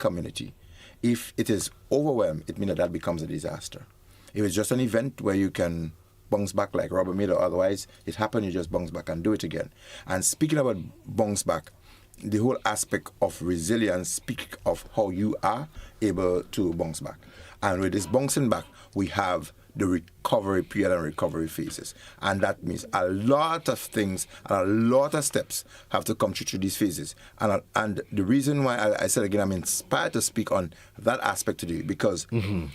community. If it is overwhelmed, it means that becomes a disaster. If it's just an event where you can bounce back like Robert made, or otherwise it happened, you just bounce back and do it again. And speaking about bounce back, the whole aspect of resilience speak of how you are able to bounce back. And with this bouncing back, we have the recovery period and recovery phases. And that means a lot of things and a lot of steps have to come through these phases. And the reason why I said again, I'm inspired to speak on that aspect today, because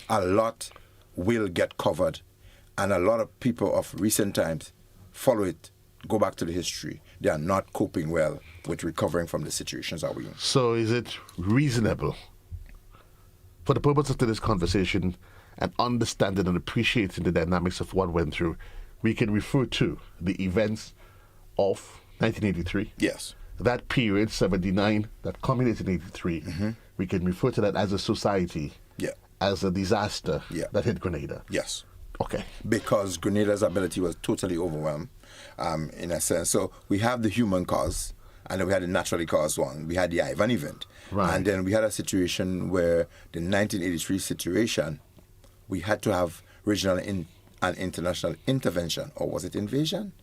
a lot will get covered. And a lot of people of recent times follow it, go back to the history. They are not coping well with recovering from the situations that we're in. So is it reasonable, for the purpose of today's conversation and understanding and appreciating the dynamics of what went through, we can refer to the events of 1983? Yes. That period, 79, that culminated in 83, we can refer to that as a society, as a disaster that hit Grenada. Yes. Okay. Because Grenada's ability was totally overwhelmed, in a sense. So we have the human cause, and then we had the naturally caused one. We had the Ivan event. Right. And then we had a situation where the 1983 situation, we had to have regional and international intervention, or was it invasion,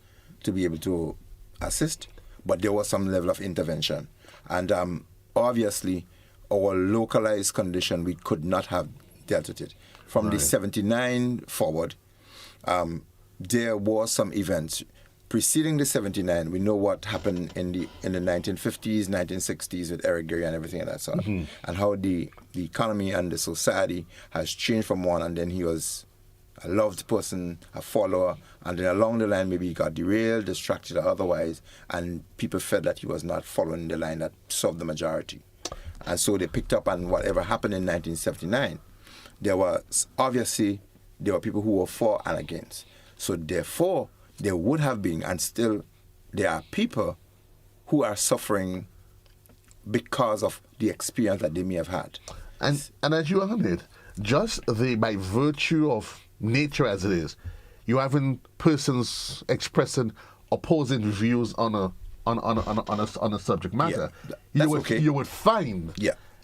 to be able to assist. But there was some level of intervention. And obviously, our localized condition, we could not have dealt with it. From the 79 forward, there was some events. Preceding the 79, we know what happened in the 1950s, 1960s with Eric Gary and everything of that sort, and how the economy and the society has changed from one, and then he was a loved person, a follower, and then along the line maybe he got derailed, distracted or otherwise, and people felt that he was not following the line that served the majority. And so they picked up on whatever happened in 1979. There were people who were for and against. So therefore, there would have been, and still there are people who are suffering because of the experience that they may have had. And as you on it, just by virtue of nature as it is, you having persons expressing opposing views on a subject matter. Yeah, you would find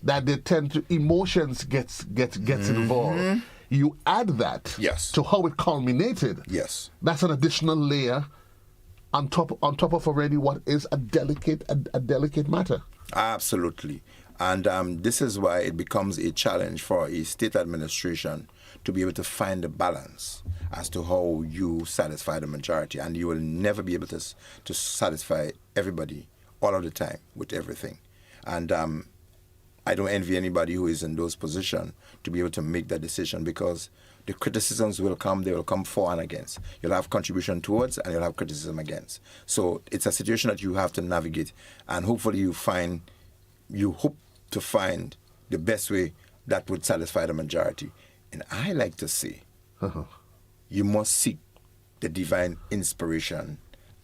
that they tend to emotions gets involved. You add that to how it culminated. Yes, that's an additional layer on top of already what is a delicate matter. Absolutely. And this is why it becomes a challenge for a state administration to be able to find a balance as to how you satisfy the majority. And you will never be able to satisfy everybody all of the time with everything. And I don't envy anybody who is in those positions to be able to make that decision, because the criticisms will come, they will come for and against. You'll have contribution towards and you'll have criticism against. So it's a situation that you have to navigate, and hopefully you hope to find the best way that would satisfy the majority. And I like to say, you must seek the divine inspiration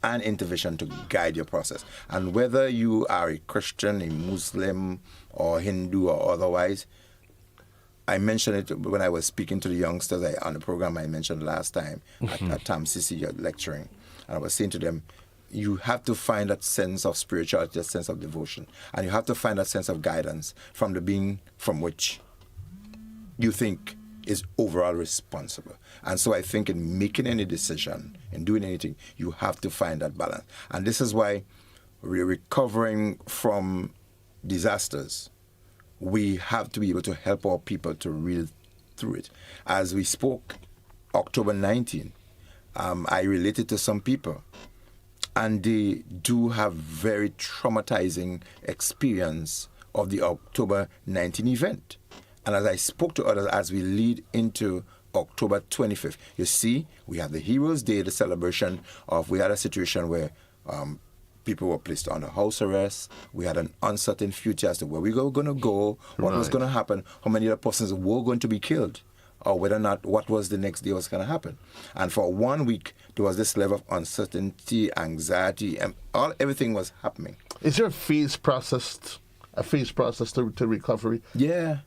and intervention to guide your process. And whether you are a Christian, a Muslim, or Hindu, or otherwise, I mentioned it when I was speaking to the youngsters on the program I mentioned last time at Tam Sisi lecturing. And I was saying to them, you have to find that sense of spirituality, that sense of devotion. And you have to find that sense of guidance from the being from which you think is overall responsible. And so I think in making any decision, in doing anything, you have to find that balance. And this is why we're recovering from disasters. We have to be able to help our people to reel through it. As we spoke, October 19, I related to some people, and they do have very traumatizing experience of the October 19 event. And as I spoke to others, as we lead into October 25th, you see, we have the Heroes' Day, the celebration of, we had a situation where people were placed under house arrest. We had an uncertain future as to where we were going to go, what was going to happen, how many other persons were going to be killed, or whether or not what was the next day was going to happen. And for 1 week, there was this level of uncertainty, anxiety, and everything was happening. Is there a phase process to recovery? Yeah.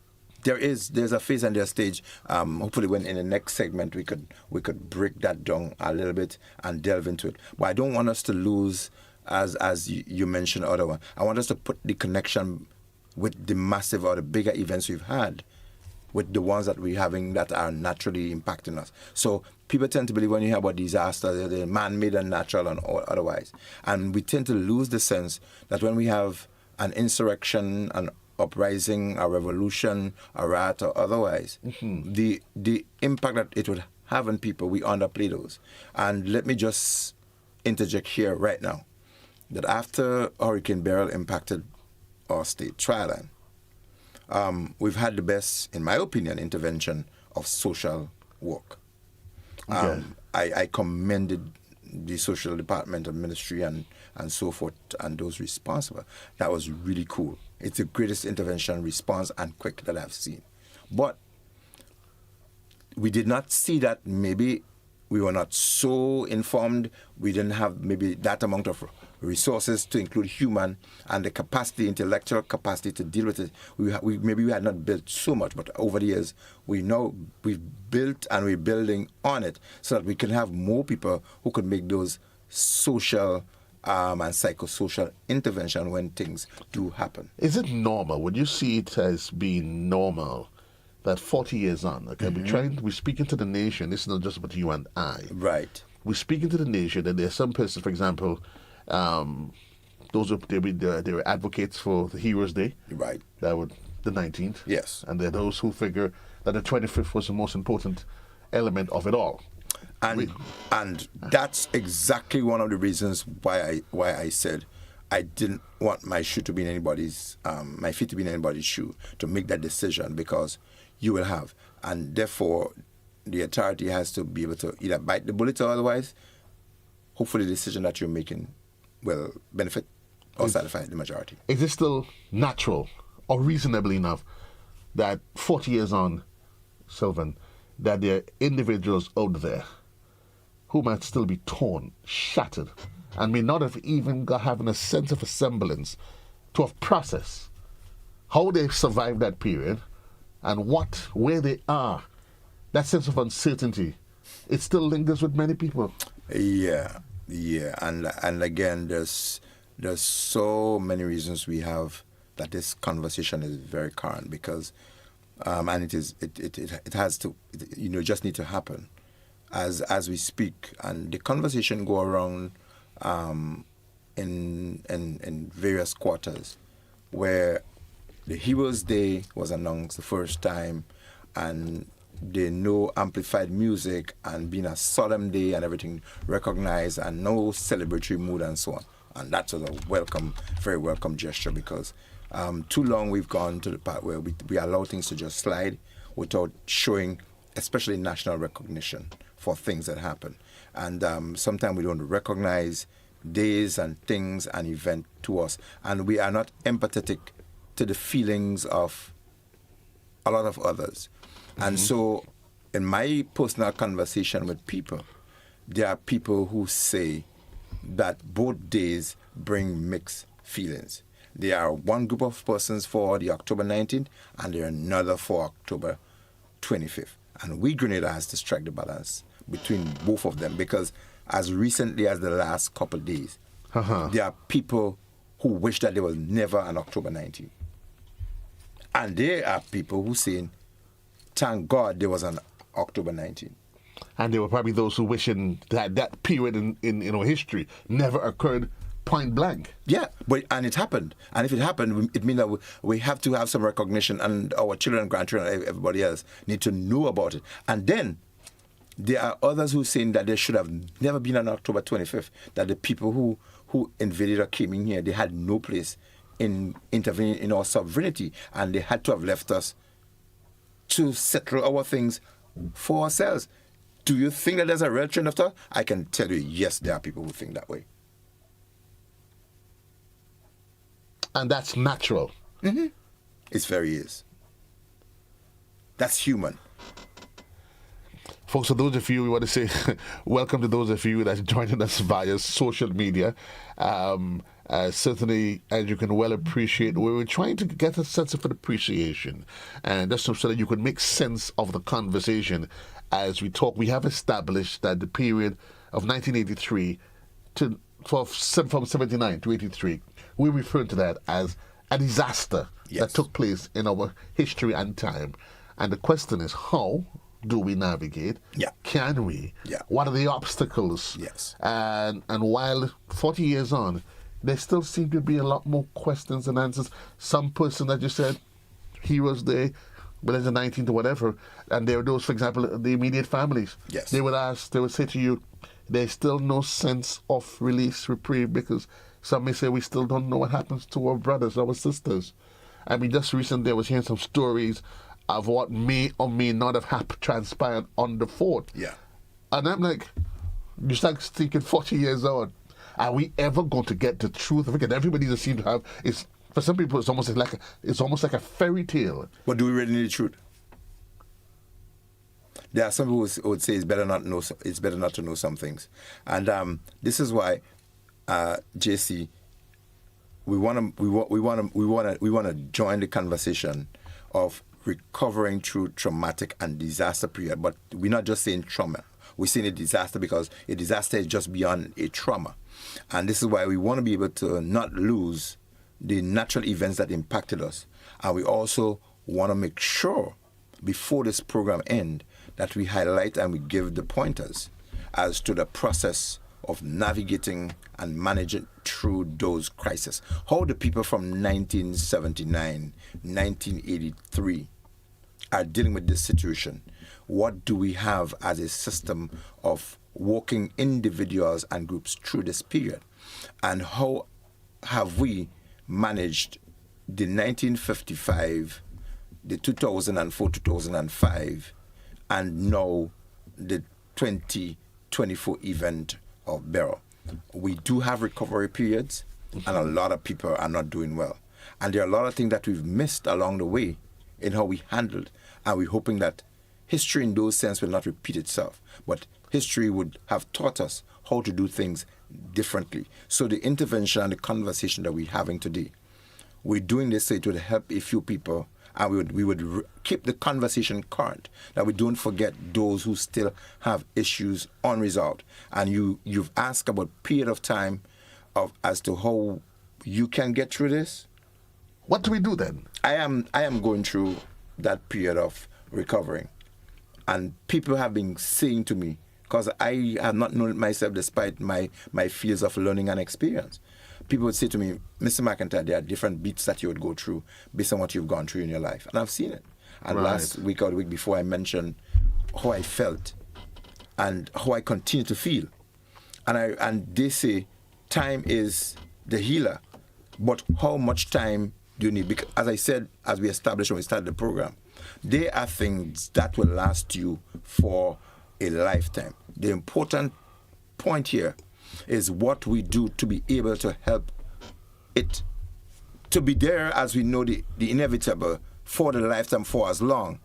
There's a phase and there's a stage. Hopefully, when in the next segment we could break that down a little bit and delve into it. But I don't want us to lose, as you mentioned, other one. I want us to put the connection with the massive or the bigger events we've had, with the ones that we're having that are naturally impacting us. So people tend to believe when you hear about disasters, they're man-made and natural and otherwise. And we tend to lose the sense that when we have an insurrection, an uprising, a revolution, a riot or otherwise, the impact that it would have on people, we underplay those. And let me just interject here right now that after Hurricane Beryl impacted our state, Trial, we've had the best, in my opinion, intervention of social work. I commended the social department and ministry and so forth and those responsible. That was really cool. It's the greatest intervention, response, and quick that I've seen. But we did not see that. Maybe we were not so informed. We didn't have maybe that amount of resources to include human and the capacity, intellectual capacity to deal with it. Maybe we had not built so much, but over the years we've built and we're building on it so that we can have more people who could make those social and psychosocial intervention when things do happen. Is it normal? Would you see it as being normal that 40 years on, okay, we're speaking to the nation. This is not just about you and I. Right. We're speaking to the nation, and there's some persons, for example, they were advocates for the Heroes Day. Right. That would the 19th. Yes. And there are those who figure that the 25th was the most important element of it all. And that's exactly one of the reasons why I said I didn't want my shoe to be in anybody's my feet to be in anybody's shoe to make that decision, because you will have, and therefore the authority has to be able to either bite the bullet or otherwise. Hopefully, the decision that you're making will benefit or satisfy the majority. Is it still natural or reasonable enough that 40 years on, Sylvan, that there are individuals out there who might still be torn, shattered, and may not have even having a sense of a semblance to have processed how they survived that period and where they are? That sense of uncertainty, it still lingers with many people. Yeah, and again, there's so many reasons we have that this conversation is very current, because and it has to, just need to happen as we speak, and the conversation go around in various quarters where the Heroes Day was announced the first time, and they know amplified music and being a solemn day and everything recognized, and no celebratory mood and so on. And that's a very welcome gesture, because too long we've gone to the part where we allow things to just slide without showing, especially national recognition for things that happen. And sometimes we don't recognize days and things and events to us, and we are not empathetic to the feelings of a lot of others. And so in my personal conversation with people, there are people who say that both days bring mixed feelings. There are one group of persons for the October 19th, and there are another for October 25th. And we, Grenada, has to strike the balance between both of them, because as recently as the last couple of days, there are people who wish that there was never an October 19th. And there are people who saying, thank God there was an October 19th. And there were probably those who wishing that period in history never occurred point blank. Yeah, and it happened. And if it happened, it means that we have to have some recognition, and our children, grandchildren, and everybody else need to know about it. And then there are others who are saying that there should have never been an October 25th, that the people who invaded or came in here, they had no place in intervening in our sovereignty, and they had to have left us to settle our things for ourselves. Do you think that there's a real trend of thought? I can tell you, yes, there are people who think that way. And that's natural. It very is. That's human. Folks, for those of you, we want to say welcome to those of you that's joining us via social media. Certainly, as you can well appreciate, we were trying to get a sense of an appreciation, and just so that you could make sense of the conversation as we talk. We have established that the period of 1983 from 79 to 83, we refer to that as a disaster that took place in our history and time. And the question is, how do we navigate? Yeah. Can we? Yeah. What are the obstacles? Yes. And while 40 years on, there still seem to be a lot more questions and answers. Some person that you said, he was there, but in the 19th or whatever, and there were those, for example, the immediate families. Yes. They would say to you, there's still no sense of release, reprieve, because some may say we still don't know what happens to our brothers, our sisters. I mean, just recently I was hearing some stories of what may or may not have transpired on the fort. Yeah. And I'm like, you start thinking 40 years on, are we ever going to get the truth? Again, everybody just seems to have, for some people, it's almost like a fairy tale. But do we really need the truth? There are some people who would say it's better not to know some things, and this is why, JC, we want to join the conversation of recovering through traumatic and disaster period. But we're not just saying trauma; we're saying a disaster because a disaster is just beyond a trauma, and this is why we want to be able to not lose the natural events that impacted us, and we also want to make sure before this program ends that we highlight and we give the pointers as to the process of navigating and managing through those crises. How the people from 1979, 1983 are dealing with this situation. What do we have as a system of walking individuals and groups through this period? And how have we managed the 1955, the 2004, 2005, and now the 2024 event of Beryl? We do have recovery periods, and a lot of people are not doing well. And there are a lot of things that we've missed along the way in how we handled, and we're hoping that history in those sense will not repeat itself, but history would have taught us how to do things differently. So the intervention and the conversation that we're having today, we're doing this so it would help a few people, and we would keep the conversation current, that we don't forget those who still have issues unresolved. And you've asked about period of time as to how you can get through this. What do we do then? I am going through that period of recovering, and people have been saying to me, because I have not known it myself despite my fields of learning and experience. People would say to me, Mr. McIntyre, there are different beats that you would go through based on what you've gone through in your life. And I've seen it. And last week or the week before, I mentioned how I felt and how I continue to feel. And they say time is the healer, but how much time do you need? Because as I said, as we established when we started the program, there are things that will last you for a lifetime. The important point here is what we do to be able to help it to be there, as we know the inevitable, for the lifetime, for as long.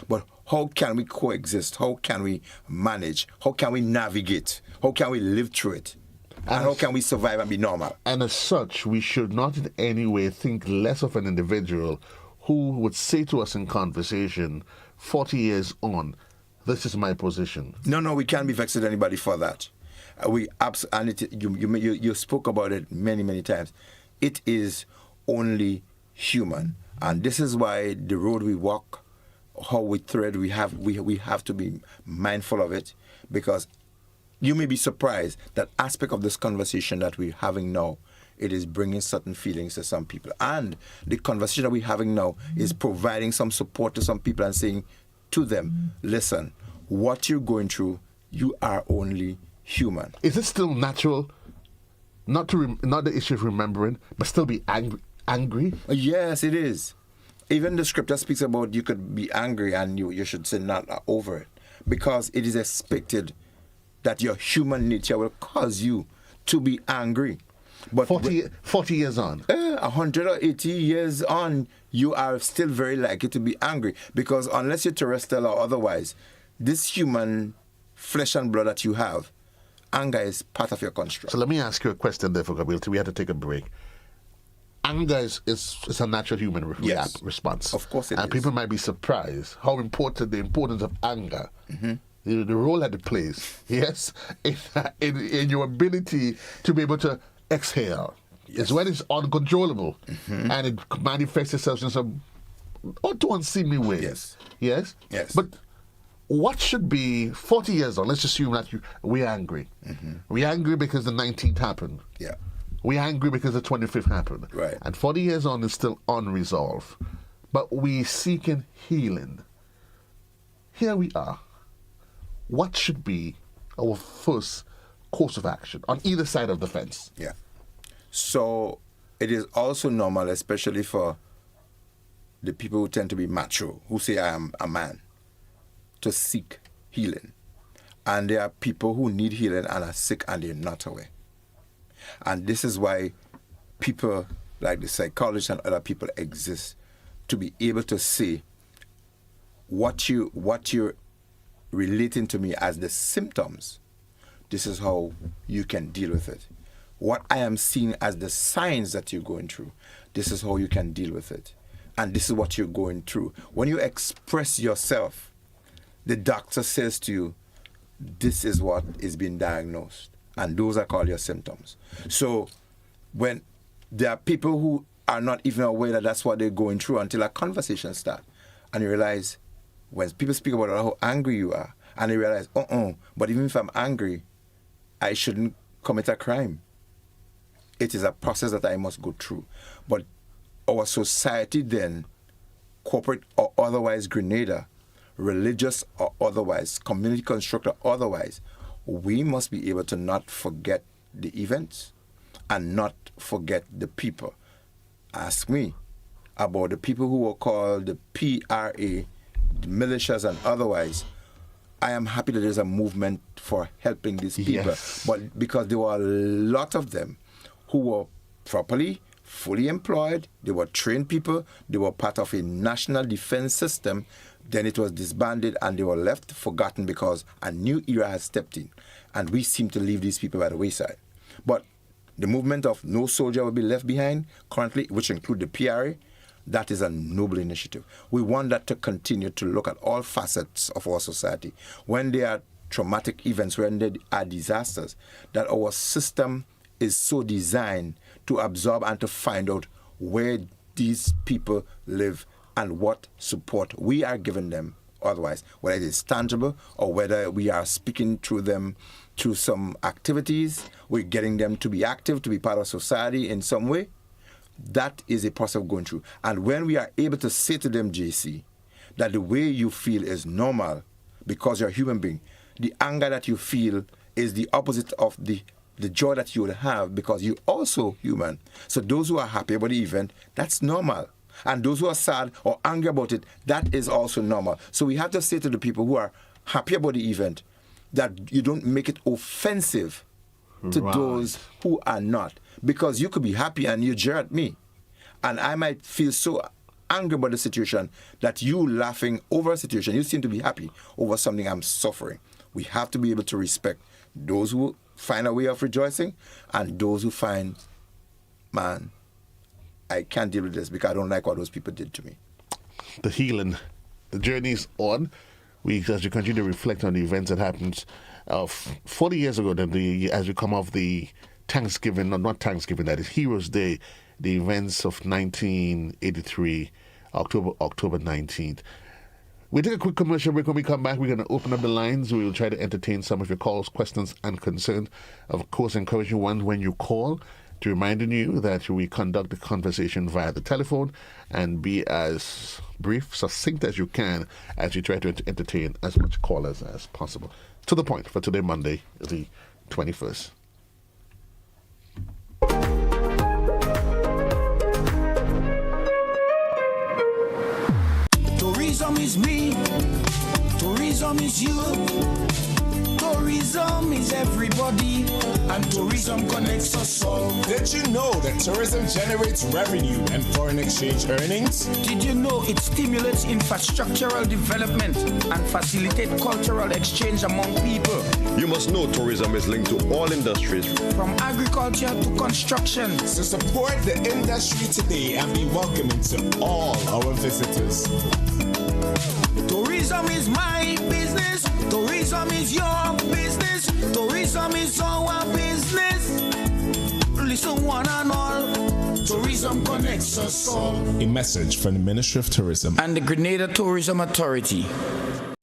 But how can we coexist? How can we manage? How can we navigate? How can we live through it? And how can we survive and be normal? And as such, we should not in any way think less of an individual who would say to us in conversation, 40 years on, this is my position. No, we can't be vexed with anybody for that. You spoke about it many times. It is only human, and this is why the road we walk, how we tread, we have to be mindful of it, because you may be surprised that aspect of this conversation that we're having now, it is bringing certain feelings to some people, and the conversation that we're having now is providing some support to some people and saying to them, listen, what you're going through, you are only human. Is it still natural not the issue of remembering, but still be angry? Yes, it is. Even the scripture speaks about you could be angry and you should say not over it, because it is expected that your human nature will cause you to be angry. But 40 years on, 180 years on, you are still very likely to be angry, because unless you're terrestrial or otherwise, this human flesh and blood that you have, anger is part of your construct. So let me ask you a question there, for Gabriel. We have to take a break. Anger is a natural human response. Of course it is. And people might be surprised how important the importance of anger, the role that it plays, yes, in your ability to be able to exhale, It's when it's uncontrollable and it manifests itself in some to unseemly way. Yes. Yes? Yes. But what should be 40 years on? Let's assume that we're angry. We're angry because the 19th happened. Yeah. We're angry because the 25th happened. Right. And 40 years on is still unresolved. But we're seeking healing. Here we are. What should be our first course of action on either side of the fence? Yeah. So it is also normal, especially for the people who tend to be macho, who say I am a man, to seek healing. And there are people who need healing and are sick and they're not aware. And this is why people like the psychologists and other people exist, to be able to say what you're relating to me as the symptoms, this is how you can deal with it. What I am seeing as the signs that you're going through, this is how you can deal with it. And this is what you're going through. When you express yourself, the doctor says to you, this is what is being diagnosed. And those are called your symptoms. So when there are people who are not even aware that that's what they're going through until a conversation starts, and you realize when people speak about how angry you are, and they realize, but even if I'm angry, I shouldn't commit a crime. It is a process that I must go through. But our society then, corporate or otherwise, Grenada, religious or otherwise, community construct or otherwise, we must be able to not forget the events and not forget the people. Ask me about the people who were called the PRA, the militias and otherwise. I am happy that there's a movement for helping these people. Yes. But because there were a lot of them who were properly, fully employed, they were trained people, they were part of a national defense system, then it was disbanded and they were left forgotten because a new era has stepped in. And we seem to leave these people by the wayside. But the movement of no soldier will be left behind currently, which include the PRA, that is a noble initiative. We want that to continue to look at all facets of our society. When there are traumatic events, when there are disasters, that our system is so designed to absorb and to find out where these people live and what support we are giving them otherwise, whether it is tangible or whether we are speaking through them through some activities, we're getting them to be active, to be part of society in some way. That is a process of going through. And when we are able to say to them, JC, that the way you feel is normal because you're a human being, the anger that you feel is the opposite of the joy that you will have because you're also human. So those who are happy about the event, that's normal. And those who are sad or angry about it, that is also normal. So we have to say to the people who are happy about the event that you don't make it offensive to those who are not. Because you could be happy and you jeer at me. And I might feel so angry about the situation that you laughing over a situation, you seem to be happy over something I'm suffering. We have to be able to respect those who find a way of rejoicing and those who find, man, I can't deal with this because I don't like what those people did to me. The healing, the journey is on. As we continue to reflect on the events that happened 40 years ago, as we come off the Thanksgiving, not Thanksgiving, that is Heroes Day, the events of 1983, October 19th. We take a quick commercial break. When we come back, we're going to open up the lines. We will try to entertain some of your calls, questions, and concerns. Of course, encouraging one when you call, to reminding you that we conduct the conversation via the telephone and be as brief, succinct as you can as you try to entertain as much callers as possible. To the point for today, Monday, the 21st. Tourism is me, tourism is you, tourism is everybody, and tourism connects us all. Did you know that tourism generates revenue and foreign exchange earnings? Did you know it stimulates infrastructural development and facilitates cultural exchange among people? You must know tourism is linked to all industries, from agriculture to construction. So support the industry today and be welcoming to all our visitors. Tourism is my business. Tourism is your business. Tourism is our business. Listen, one and all. tourism connects us all. A message from the Ministry of Tourism And the Grenada Tourism Authority.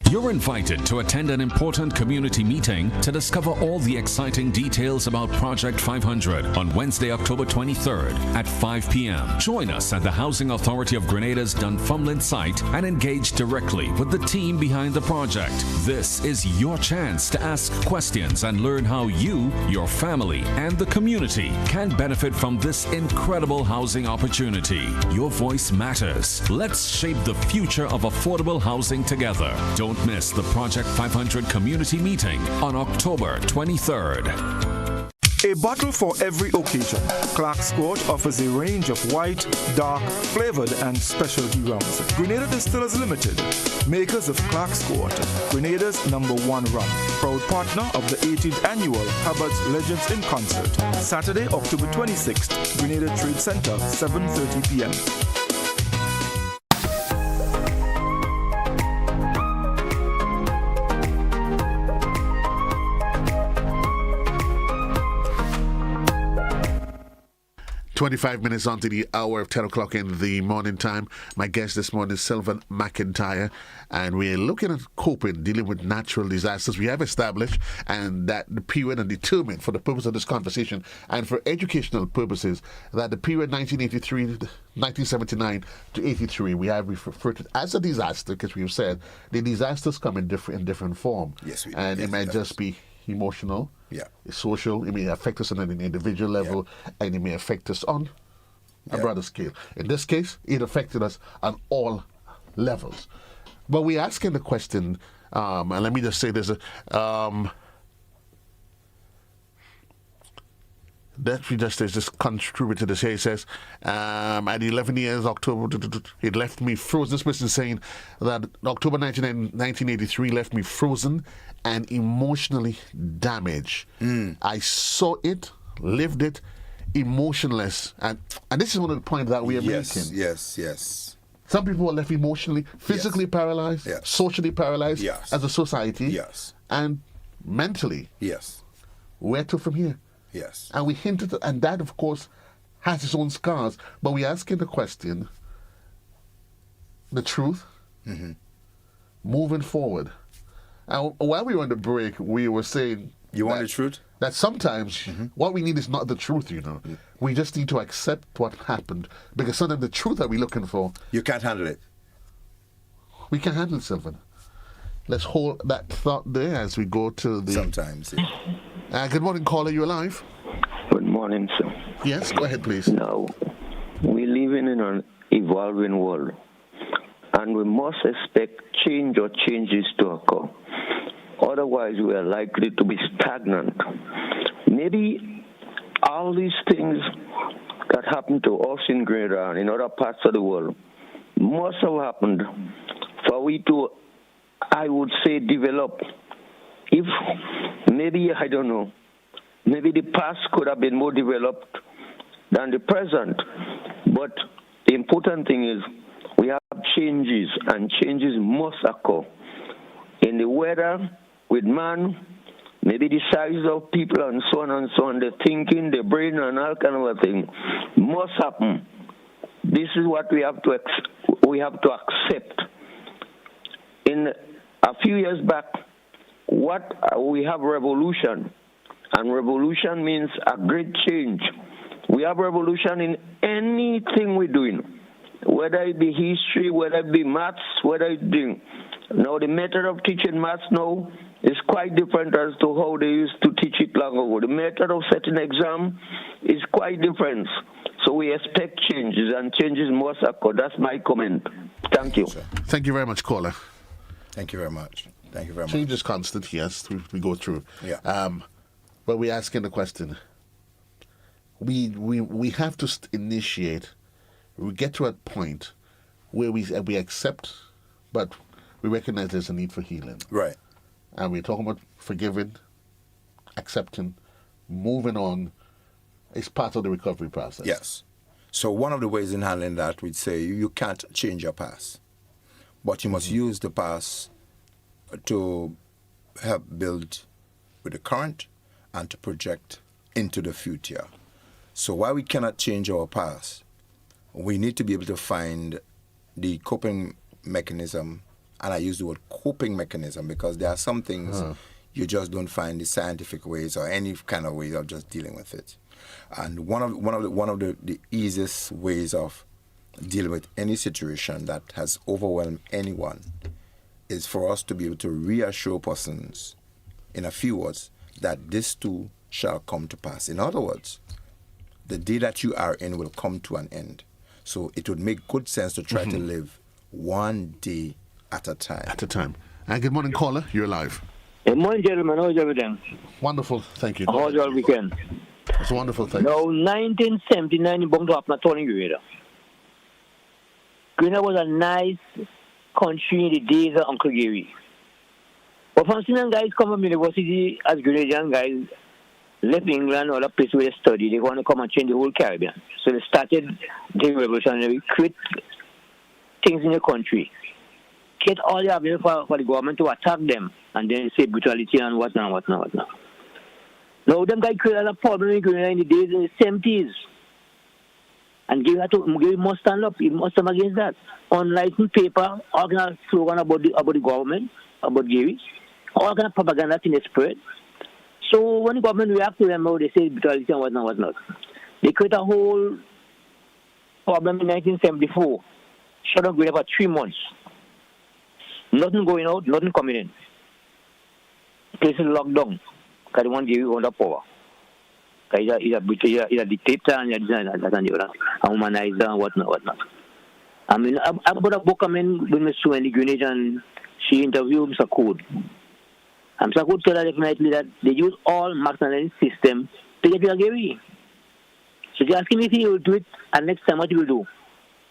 You're invited to attend an important community meeting to discover all the exciting details about Project 500 on Wednesday, October 23rd at 5 p.m. Join us at the Housing Authority of Grenada's Dunfermline site and engage directly with the team behind the project. This is your chance to ask questions and learn how you, your family, and the community can benefit from this incredible housing opportunity. Your voice matters. Let's shape the future of affordable housing together. Don't miss the Project 500 community meeting on October 23rd. A bottle for every occasion. Clark's Court offers a range of white, dark, flavored, and specialty rums. Grenada Distillers Limited, makers of Clark's Court, Grenada's #1 rum. Proud partner of the 18th annual Hubbard's Legends in Concert. Saturday, October 26th, Grenada Trade Center, 7:30 p.m. 25 minutes on to the hour of 10 o'clock in the morning time. My guest this morning is Sylvan McIntyre, and we're looking at coping, dealing with natural disasters. We have established and that the period and determined for the purpose of this conversation and for educational purposes that the period 1979 to 83, we have referred to it as a disaster because we've said the disasters come in different form. Yes, we do. And Yes, it might it just does. be emotional, Yeah. social, it may affect us on an individual level, and it may affect us on a broader scale. In this case, it affected us on all levels. But we're asking the question, and let me just say this, that we just contributed to this here. He says, at 11 years, October, it left me frozen. This person is saying that October 1983 left me frozen and emotionally damaged. I saw it, lived it, emotionless. And this is one of the points that we are making. Yes. Some people are left emotionally, physically paralyzed, Yes. socially paralyzed Yes. as a society, Yes. and mentally. Yes. Where to from here? Yes. And we hinted, and that, of course, has its own scars. But we're asking the question, the truth, moving forward. And while we were on the break, we were saying... You want the truth? That sometimes what we need is not the truth, you know. We just need to accept what happened. Because sometimes the truth that we're looking for... You can't handle it. We can handle it, Sylvan. Let's hold that thought there as we go to the... Sometimes. good morning, caller. You alive? Good morning, sir. Yes, go ahead, please. Now, we're living in an evolving world, and we must expect change or changes to occur. Otherwise, we are likely to be stagnant. Maybe all these things that happened to us in Grenada and in other parts of the world must have happened for we to, I would say, develop. If maybe, I don't know, maybe the past could have been more developed than the present. But the important thing is we have changes, and changes must occur. In the weather, with man, maybe the size of people and so on, the thinking, the brain and all kind of a thing must happen. This is what we have to accept. In a few years back, we have revolution, and revolution means a great change. We have revolution in anything we're doing, whether it be history, whether it be maths, whether it be... Now, the method of teaching maths now is quite different as to how they used to teach it long ago. The method of setting exam is quite different. So we expect changes, and changes must occur. That's my comment. Thank you. Thank you very much, caller. Thank you very much. Thank you very much. Change is constant, yes, we go through. Yeah. But we're asking the question. We have to initiate. We get to a point where we accept, but we recognize there's a need for healing. Right. And we're talking about forgiving, accepting, moving on. It's part of the recovery process. Yes. So one of the ways in handling that, we'd say you can't change your past, but you must use the past to help build with the current and to project into the future. So while we cannot change our past, we need to be able to find the coping mechanism, and I use the word coping mechanism because there are some things you just don't find the scientific ways or any kind of ways of just dealing with it. And one of the easiest ways of dealing with any situation that has overwhelmed anyone is for us to be able to reassure persons in a few words that this too shall come to pass. In other words, the day that you are in will come to an end. So it would make good sense to try to live one day at a time. At a time. And good morning, caller. You're live. Good morning, gentlemen. How's everything? Wonderful. Thank you. How's your weekend? It's wonderful. Thank you. Now, 1979, you bumped up, not telling you either. Grenada was a nice country in the days of Uncle Gary. But from seeing guys come from university as Grenadian guys, left England or a place where they study, they want to come and change the whole Caribbean. So they started the revolutionary, create things in the country, get all the ability for the government to attack them, and then say brutality and whatnot. Now, them guys created a problem in Grenada in the days in the 70s. And Gary must stand up. He must stand against that. On license paper, all kind of slogan about the government, about Gary, all kind of propaganda in the spread. So when the government reacts to them, they say brutality and whatnot. They create a whole problem in 1974. Shut down Grenada for 3 months. Nothing going out, nothing coming in. Places locked down. Because they want Gary under power. He's a dictator and a humanizer and whatnot. I mean, I got a book, with Miss Sue and the Greenwich, and she interviewed Mr. Code. And Mr. Code told her definitely that they use all mark-and-learning system to get your Gary. So she asked him if he will do it, and next time what he will do.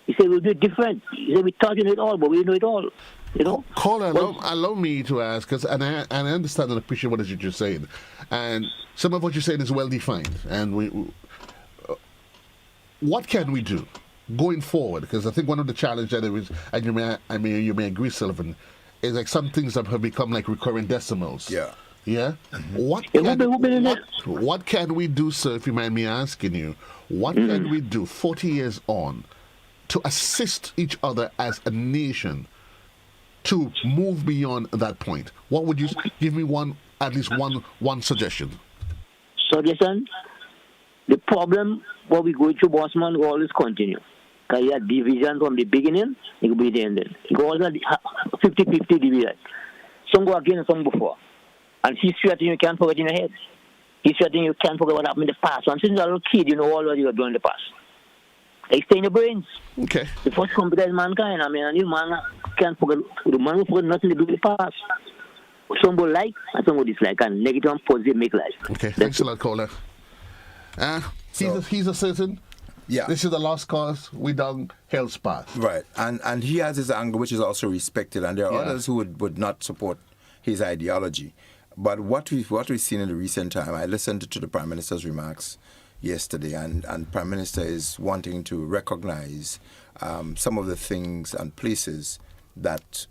He said, we'll do it different. He said, we thought you know it all, but we know it all. You know? Caller, allow me to ask, and I understand and appreciate what you're saying. And some of what you're saying is well defined. And what can we do going forward? Because I think one of the challenges that there is, and you may agree, Sylvan, is like some things have become like recurring decimals. Yeah. Yeah? What can we do, sir, if you mind me asking you, what can we do 40 years on to assist each other as a nation to move beyond that point? What would you give me at least one suggestion? Suggestion? The problem what we go through, Bossman, will always continue. Because you have division from the beginning, it will be the ending. It goes 50-50 division. Some go again and some before. And history, I think you can't forget in your head. History, I think you can't forget what happened in the past. So I'm since you're a little kid, you know all what you were doing in the past. They stay in your brains. Okay. The first computer is mankind. I mean, a new man can't forget. The man will forget nothing to do with the past. Some will like and some will dislike. And negative and positive make life. Okay. Thanks a lot, caller. He's a certain. Yeah. This is the last cause. We done hell's path. Right. And he has his angle, which is also respected. And there are others who would not support his ideology. But what we've seen in the recent time, I listened to the Prime Minister's remarks yesterday, and Prime Minister is wanting to recognize some of the things and places that,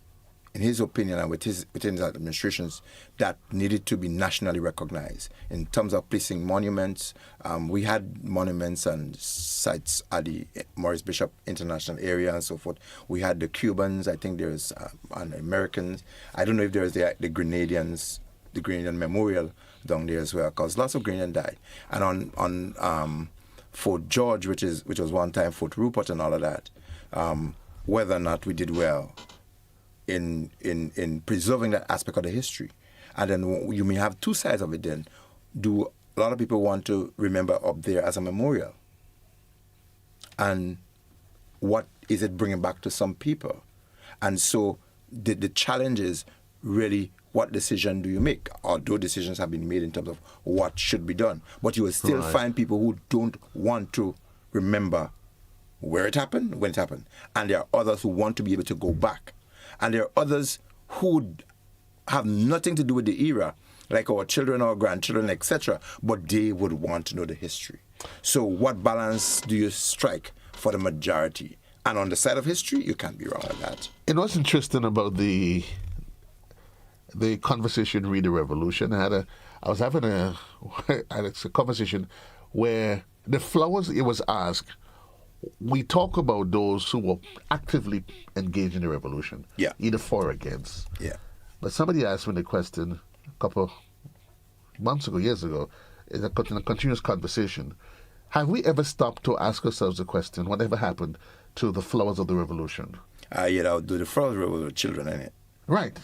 in his opinion and within his administrations, that needed to be nationally recognized. In terms of placing monuments, we had monuments and sites at the Maurice Bishop International Area and so forth. We had the Cubans, I think there's and Americans. I don't know if there's the Grenadians, the Grenadian Memorial down there as well, because lots of Grenadians died. And on Fort George, which was one time Fort Rupert and all of that, whether or not we did well in preserving that aspect of the history. And then you may have two sides of it then. Do a lot of people want to remember up there as a memorial? And what is it bringing back to some people? And so the challenge is really, what decision do you make? Although decisions have been made in terms of what should be done. But you will still find people who don't want to remember where it happened, when it happened. And there are others who want to be able to go back. And there are others who have nothing to do with the era, like our children or grandchildren, etc., but they would want to know the history. So what balance do you strike for the majority? And on the side of history, you can't be wrong with that. And what's interesting about the conversation, Read the Revolution, I was having a conversation where the flowers, it was asked, we talk about those who were actively engaged in the revolution, Yeah. either for or against. Yeah. But somebody asked me the question a couple months ago, years ago, in a continuous conversation, have we ever stopped to ask ourselves the question, whatever happened to the flowers of the revolution? Do the flowers with children in it. Right.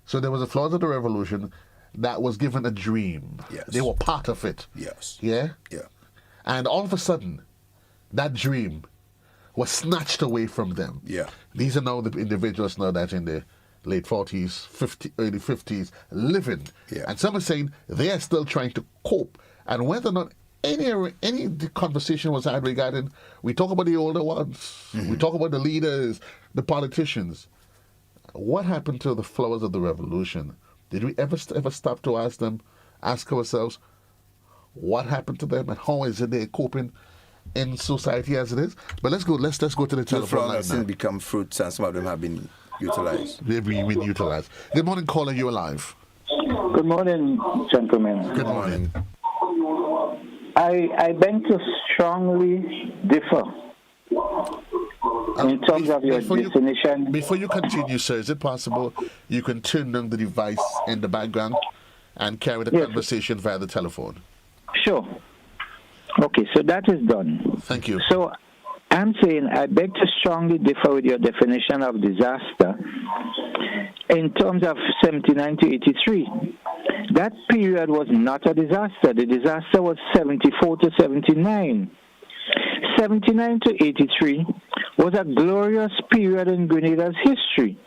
So there was a flowers of the revolution that was given a dream. Yes. They were part of it. Yes. Yeah? Yeah. And all of a sudden, that dream was snatched away from them. Yeah. These are now the individuals now that in their late 40s, early 50s, living. Yeah. And some are saying they are still trying to cope. And whether or not any conversation was had regarding, we talk about the older ones, we talk about the leaders, the politicians. What happened to the flowers of the revolution? Did we ever stop to ask ourselves, what happened to them and how is it they're coping in society as it is? But let's go to the The telephone flowers line have since now. become fruits, and some of them have been utilized. They've been utilized. Good morning, caller. You alive? Good morning, gentlemen. Good morning. I beg to strongly differ in terms of your definition. Before you continue, sir, is it possible you can turn down the device in the background and carry the conversation via the telephone? Sure. Okay, so that is done. Thank you. So I'm saying I beg to strongly differ with your definition of disaster in terms of 79 to 83. That period was not a disaster. The disaster was 74 to 79. 79 to 83 was a glorious period in Grenada's history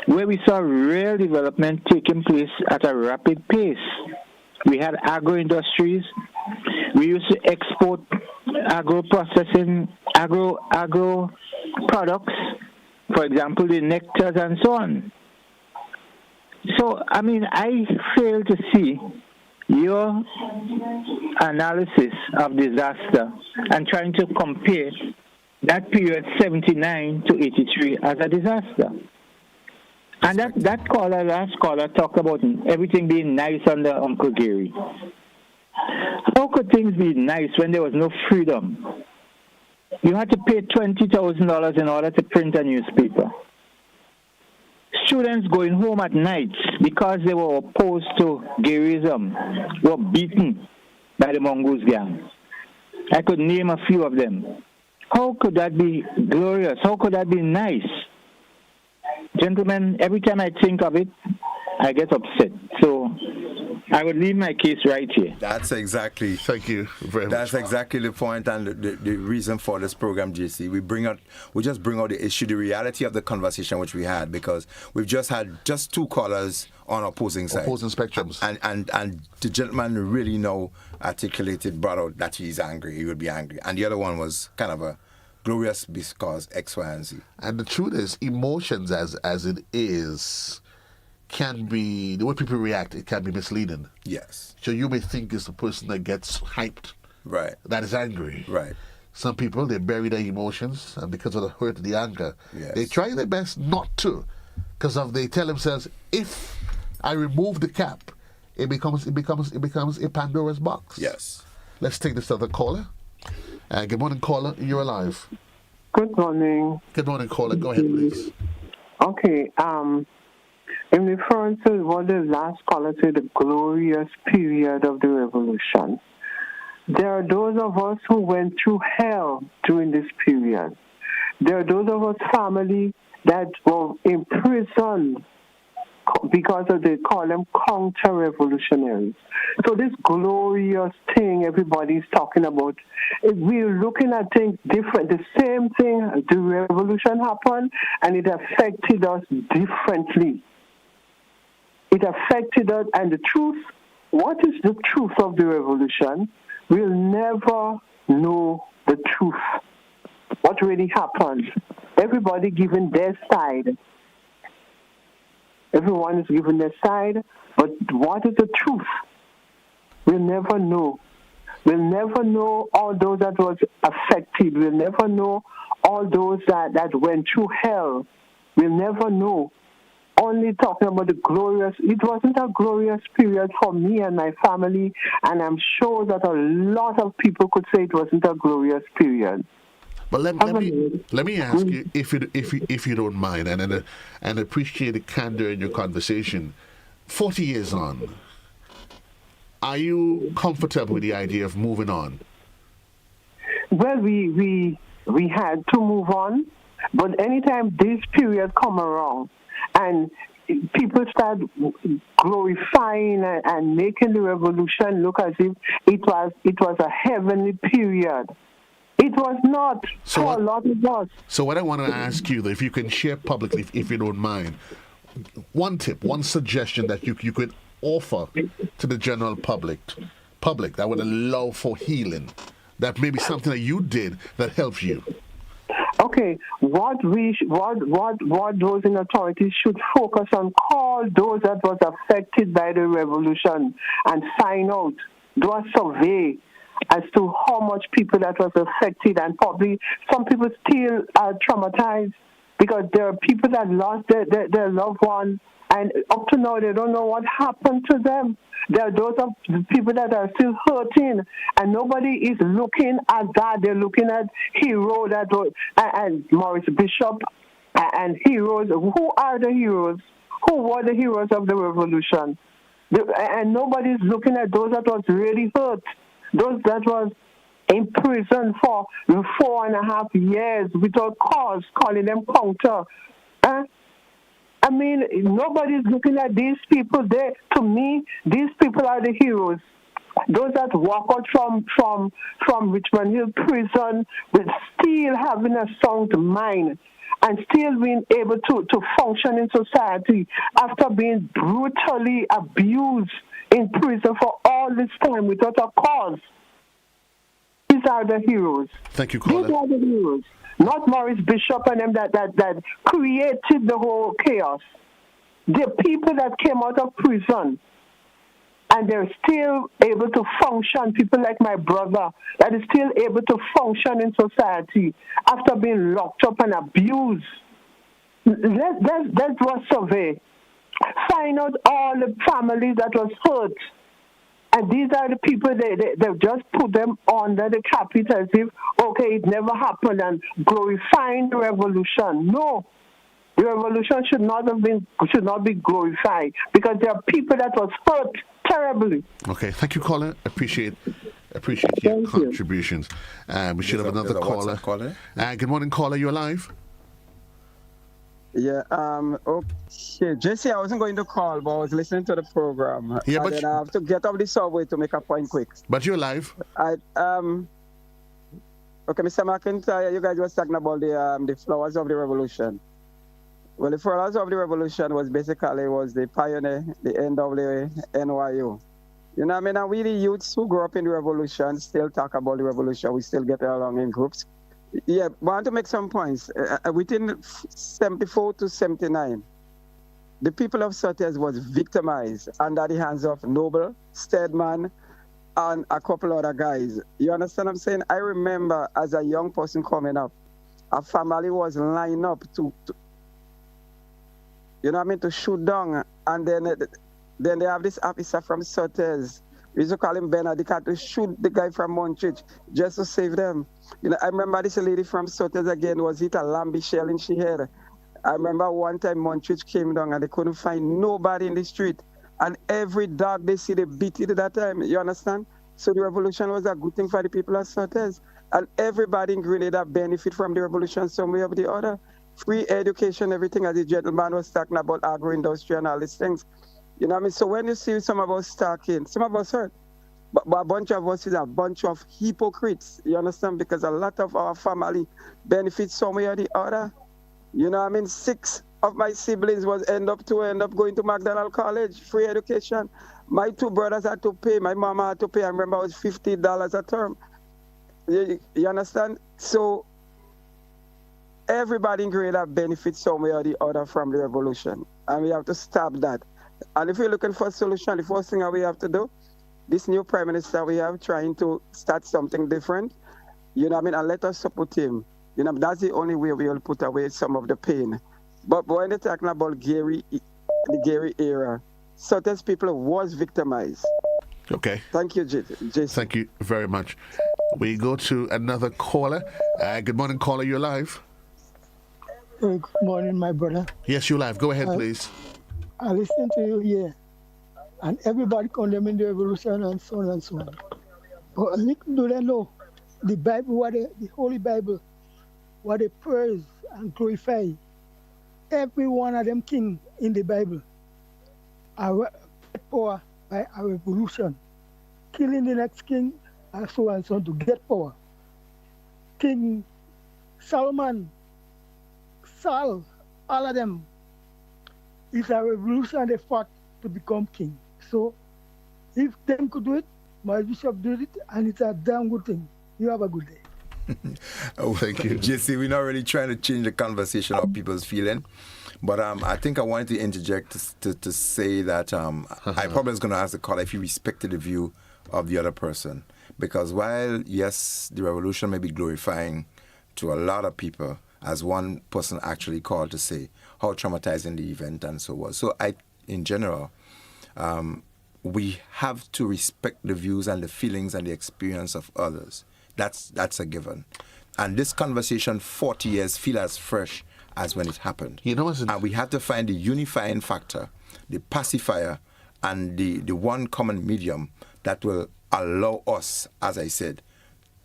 where we saw real development taking place at a rapid pace. We had agro-industries. We used to export agro-processing, agro products, for example, the nectars and so on. So, I mean, I fail to see your analysis of disaster and trying to compare that period 79 to 83 as a disaster. And that last caller, talked about everything being nice under Uncle Gary. How could things be nice when there was no freedom? You had to pay $20,000 in order to print a newspaper. Students going home at night because they were opposed to Garyism were beaten by the Mongoose gang. I could name a few of them. How could that be glorious? How could that be nice? Gentlemen, every time I think of it, I get upset. So I would leave my case right here. That's exactly. Thank you very much. That's exactly the point and the reason for this program, JC. We just bring out the issue, the reality of the conversation which we had, because we've just had just two callers on opposing sides. Opposing spectrums. And the gentleman really brought out that he's angry. He would be angry. And the other one was kind of a glorious because X, Y, and Z. And the truth is, emotions as it is can be, the way people react, it can be misleading. Yes. So you may think it's the person that gets hyped. Right. That is angry. Right. Some people, they bury their emotions, and because of the hurt, the anger, yes, they try their best not to, because they tell themselves, if I remove the cap, it becomes a Pandora's box. Yes. Let's take this other caller. Good morning, caller. You're alive. Good morning. Good morning, caller. Go ahead, please. Okay. In reference to what the last caller said, the glorious period of the revolution, there are those of us who went through hell during this period. There are those of us family that were imprisoned because of, they call them counter-revolutionaries. So this glorious thing everybody's talking about, we're looking at things different. The same thing, the revolution happened, and it affected us differently. It affected us, and the truth, what is the truth of the revolution? We'll never know the truth. What really happened? Everybody giving their side. Everyone is giving their side, but what is the truth? We'll never know. We'll never know all those that was affected. We'll never know all those that went through hell. We'll never know. Only talking about the glorious, it wasn't a glorious period for me and my family, and I'm sure that a lot of people could say it wasn't a glorious period. But let me ask you, if you don't mind, and appreciate the candor in your conversation. 40 years on, are you comfortable with the idea of moving on? Well, we had to move on, but anytime this period come around and people start glorifying and making the revolution look as if it was a heavenly period. It was not for a lot of us. So what I want to ask you, if you can share publicly, if you don't mind, one tip, one suggestion that you could offer to the general public that would allow for healing, that maybe something that you did that helps you. Okay, what those in authority should focus on, call those that was affected by the revolution and find out, do a survey as to how much people that was affected, and probably some people still are traumatized because there are people that lost their loved one, and up to now they don't know what happened to them. There are those of the people that are still hurting, and nobody is looking at that. They're looking at hero and Maurice Bishop and heroes. Who are the heroes? Who were the heroes of the revolution? And nobody's looking at those that was really hurt, those that was in prison for 4.5 years without cause, calling them counter. I mean, nobody's looking at these people. To me, these people are the heroes. Those that walk out from Richmond Hill prison with still having a sound mind and still being able to function in society after being brutally abused in prison for all this time without a cause. These are the heroes. Thank you, Colin. These are the heroes. Not Maurice Bishop and them that created the whole chaos. The people that came out of prison and they're still able to function, people like my brother, that is still able to function in society after being locked up and abused. Let's do a survey. Find out all the families that was hurt. And these are the people, they've just put them under the carpet as if, okay, it never happened, and glorifying the revolution. No, the revolution should not be glorified, because there are people that was hurt terribly. Okay, thank you, Colin. Appreciate your contributions. We should have another caller. Good morning, caller. You alive? Yeah, okay. Jesse, I wasn't going to call, but I was listening to the program. Yeah, but then I have to get off the subway to make a point quick. But you're live. Okay, Mr. McIntyre, you guys were talking about the flowers of the revolution. Well, the flowers of the revolution was the pioneer, the end of the NYU. You know what I mean? And we the youths who grew up in the revolution still talk about the revolution. We still get along in groups. Yeah, I want to make some points. Within 74 to 79, the people of Surtees was victimized under the hands of Noble, Stedman, and a couple other guys. You understand what I'm saying? I remember as a young person coming up, a family was lined up to you know what I mean, to shoot down. And then they have this officer from Surtees. We used to call him Benedict, to shoot the guy from Montreal just to save them. You know, I remember this lady from Surtees again was hit a lambi shell in she head. I remember one time Montreal came down and they couldn't find nobody in the street. And every dog they see, they beat it at that time. You understand? So the revolution was a good thing for the people of Surtees. And everybody in Grenada benefit from the revolution some way or the other. Free education, everything, as the gentleman was talking about agro-industry and all these things. You know what I mean? So when you see some of us talking, some of us hurt. But a bunch of us is a bunch of hypocrites. You understand? Because a lot of our family benefits some way or the other. You know what I mean? 6 of my siblings end up going to McDonald College, free education. My 2 brothers had to pay. My mama had to pay. I remember it was $50 a term. You understand? So everybody in Grenada benefits some way or the other from the revolution. And we have to stop that. And if we're looking for a solution, the first thing that we have to do, this new prime minister we have trying to start something different, you know what I mean, and let us support him. You know, that's the only way we will put away some of the pain. But when they're talking about the Gary era, certain people was victimized. Okay. Thank you, Jason. Thank you very much. We go to another caller. Good morning, caller. You're live. Good morning, my brother. Yes, you're live. Go ahead, please. I listen to you here, and everybody condemning the revolution and so on and so on. But little do they know, the Bible, the Holy Bible, what they praise and glorify, every one of them king in the Bible are power by a revolution, killing the next king and so on to get power. King Solomon, Saul, all of them, it's a revolution they fought to become king. So if them could do it, my bishop did it, and it's a damn good thing. You have a good day. Oh, thank you. JC, we're not really trying to change the conversation of people's feeling, but I think I wanted to interject to say that I probably was going to ask the caller if he respected the view of the other person, because while, yes, the revolution may be glorifying to a lot of people, as one person actually called to say how traumatizing the event and so was. So in general, we have to respect the views and the feelings and the experience of others. That's a given. And this conversation 40 years feel as fresh as when it happened. And we have to find the unifying factor, the pacifier, and the one common medium that will allow us, as I said,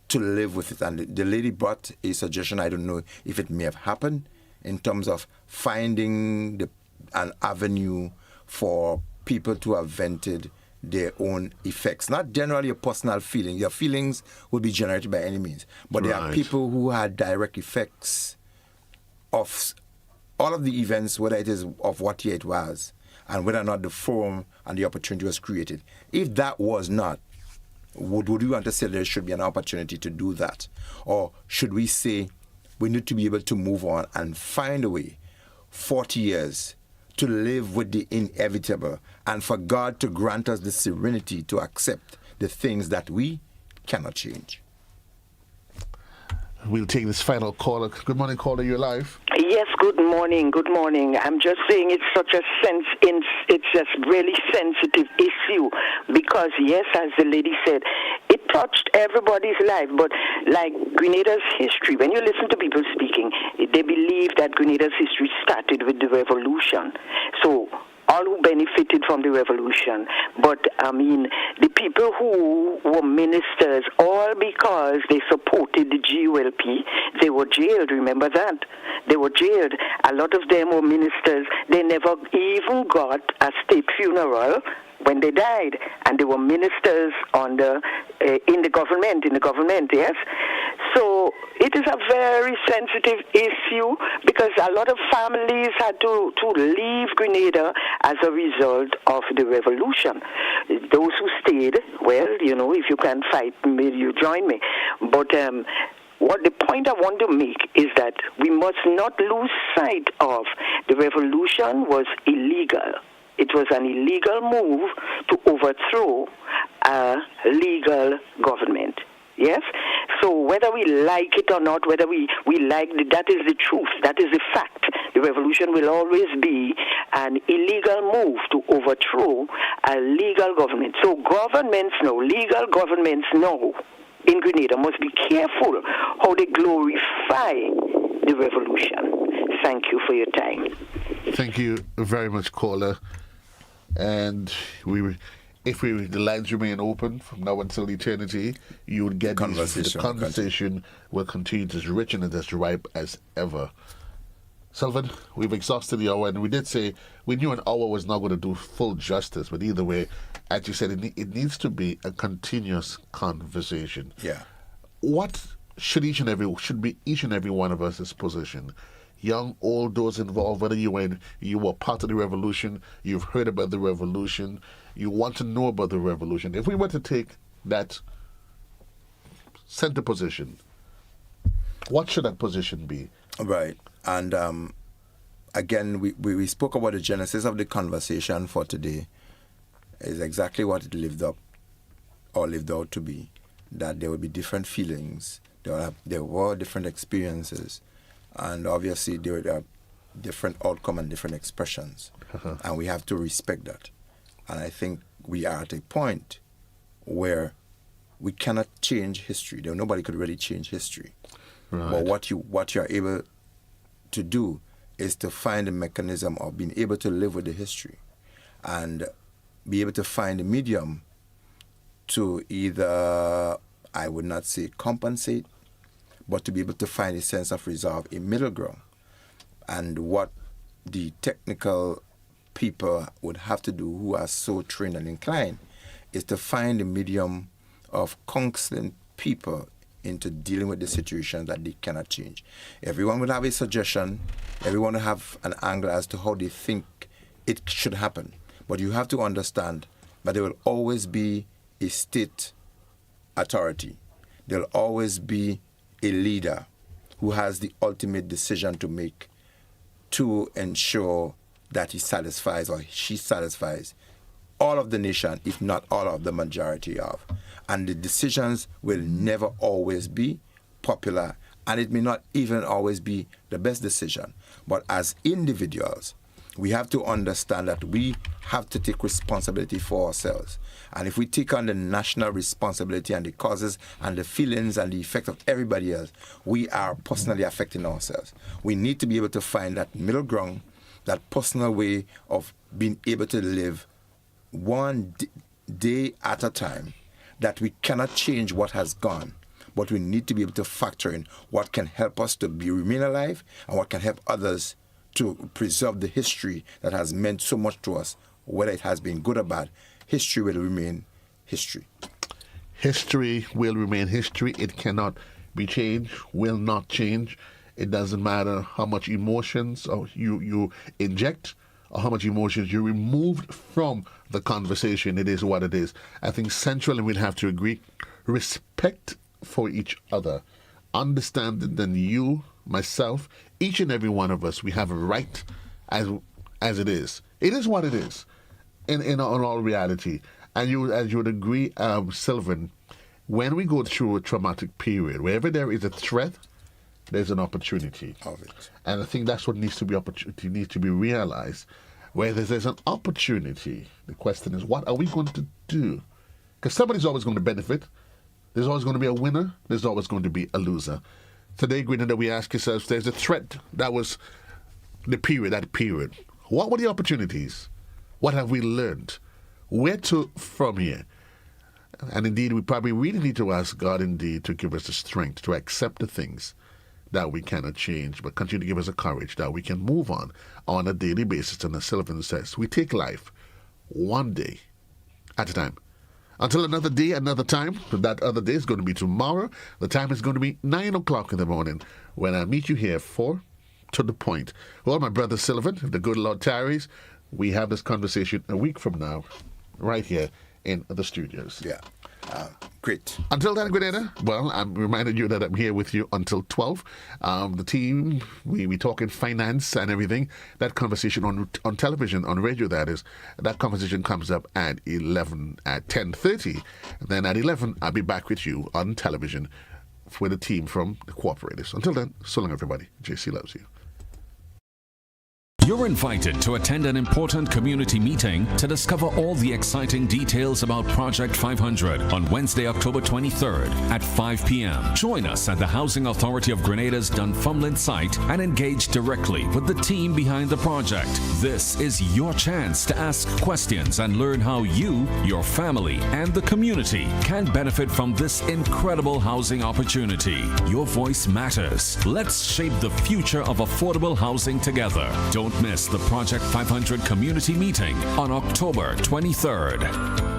to live with it. And the lady brought a suggestion, I don't know if it may have happened, in terms of finding an avenue for people to have vented their own effects. Not generally a personal feeling. Your feelings will be generated by any means. But there are people who had direct effects of all of the events, whether it is of what year it was, and whether or not the forum and the opportunity was created. If that was not, would we want to say there should be an opportunity to do that? Or should we say we need to be able to move on and find a way, 40 years, to live with the inevitable, and for God to grant us the serenity to accept the things that we cannot change? We'll take this final caller. Good morning, caller. You're live. Yes, good morning. Good morning. I'm just saying it's such a it's just really sensitive issue because, yes, as the lady said, it touched everybody's life. But like Grenada's history, when you listen to people speaking, they believe that Grenada's history started with the revolution. So all who benefited from the revolution. But, I mean, the people who were ministers, all because they supported the GULP, they were jailed, remember that? They were jailed. A lot of them were ministers. They never even got a state funeral when they died, and they were ministers in the government, yes? So it is a very sensitive issue because a lot of families had to leave Grenada as a result of the revolution. Those who stayed, well, you know, if you can fight, maybe you join me. But what the point I want to make is that we must not lose sight of the revolution was illegal. It was an illegal move to overthrow a legal government. Yes? So whether we like it or not, whether we like it, that is the truth. That is the fact. The revolution will always be an illegal move to overthrow a legal government. So legal governments know in Grenada must be careful how they glorify the revolution. Thank you for your time. Thank you very much, caller. And if the lines remain open from now until eternity, you would get the conversation will continue as rich and as ripe as ever. Sylvan, we've exhausted the hour, and we did say we knew an hour was not going to do full justice, but either way, as you said, it needs to be a continuous conversation. Yeah. What should be each and every one of us' position? Young, old, those involved, whether you were part of the revolution, you've heard about the revolution, you want to know about the revolution. If we were to take that center position, what should that position be? Right. And again, we spoke about the genesis of the conversation for today. Is exactly what it lived out to be. That there will be different feelings, there were different experiences, and obviously there are different outcome and different expressions. And we have to respect that. And I think we are at a point where we cannot change history. Nobody could really change history. Right. But what you're able to do is to find a mechanism of being able to live with the history and be able to find a medium to either, I would not say compensate, but to be able to find a sense of resolve, a middle ground. And what the technical people would have to do, who are so trained and inclined, is to find a medium of counseling people into dealing with the situation that they cannot change. Everyone will have a suggestion, everyone will have an angle as to how they think it should happen. But you have to understand that there will always be a state authority. There will always be a leader who has the ultimate decision to make to ensure that he satisfies or she satisfies all of the nation, if not all of the majority of. And the decisions will never always be popular, and it may not even always be the best decision. But as individuals, we have to understand that we have to take responsibility for ourselves. And if we take on the national responsibility and the causes and the feelings and the effect of everybody else, we are personally affecting ourselves. We need to be able to find that middle ground, that personal way of being able to live one day at a time, that we cannot change what has gone, but we need to be able to factor in what can help us to remain alive and what can help others to preserve the history that has meant so much to us, whether it has been good or bad. History will remain history. History will remain history. It cannot be changed, will not change. It doesn't matter how much emotions you inject or how much emotions you removed from the conversation. It is what it is. I think central, and we'll have to agree, respect for each other. Understanding that you, myself, each and every one of us, we have a right as it is. It is what it is in all reality. And as you would agree, Sylvan, when we go through a traumatic period, wherever there is a threat, there's an opportunity of it. And I think that's what needs to be realized. Where there's an opportunity, the question is, what are we going to do? Because somebody's always going to benefit. There's always going to be a winner. There's always going to be a loser. Today, Gwyneth, we ask ourselves, there's a threat. That was that period. What were the opportunities? What have we learned? Where to from here? And indeed, we probably really need to ask God indeed to give us the strength to accept the things that we cannot change, but continue to give us the courage that we can move on a daily basis. And as Sylvan says, we take life one day at a time. Until another day, another time. That other day is going to be tomorrow. The time is going to be 9 o'clock in the morning when I meet you here for To The Point. Well, my brother Sylvan, if the good Lord tarries, we have this conversation a week from now, right here in the studios. Yeah. Great. Until then, Grenada, well, I'm reminding you that I'm here with you until 12. The team, we talking finance and everything. That conversation on television, on radio, that is, that conversation comes up at 10:30. Then at 11, I'll be back with you on television with a team from the cooperators. Until then, so long, everybody. JC loves you. You're invited to attend an important community meeting to discover all the exciting details about Project 500 on Wednesday, October 23rd at 5 p.m. Join us at the Housing Authority of Grenada's Dunfermline site and engage directly with the team behind the project. This is your chance to ask questions and learn how you, your family, and the community can benefit from this incredible housing opportunity. Your voice matters. Let's shape the future of affordable housing together. Don't miss the Project 500 community meeting on October 23rd.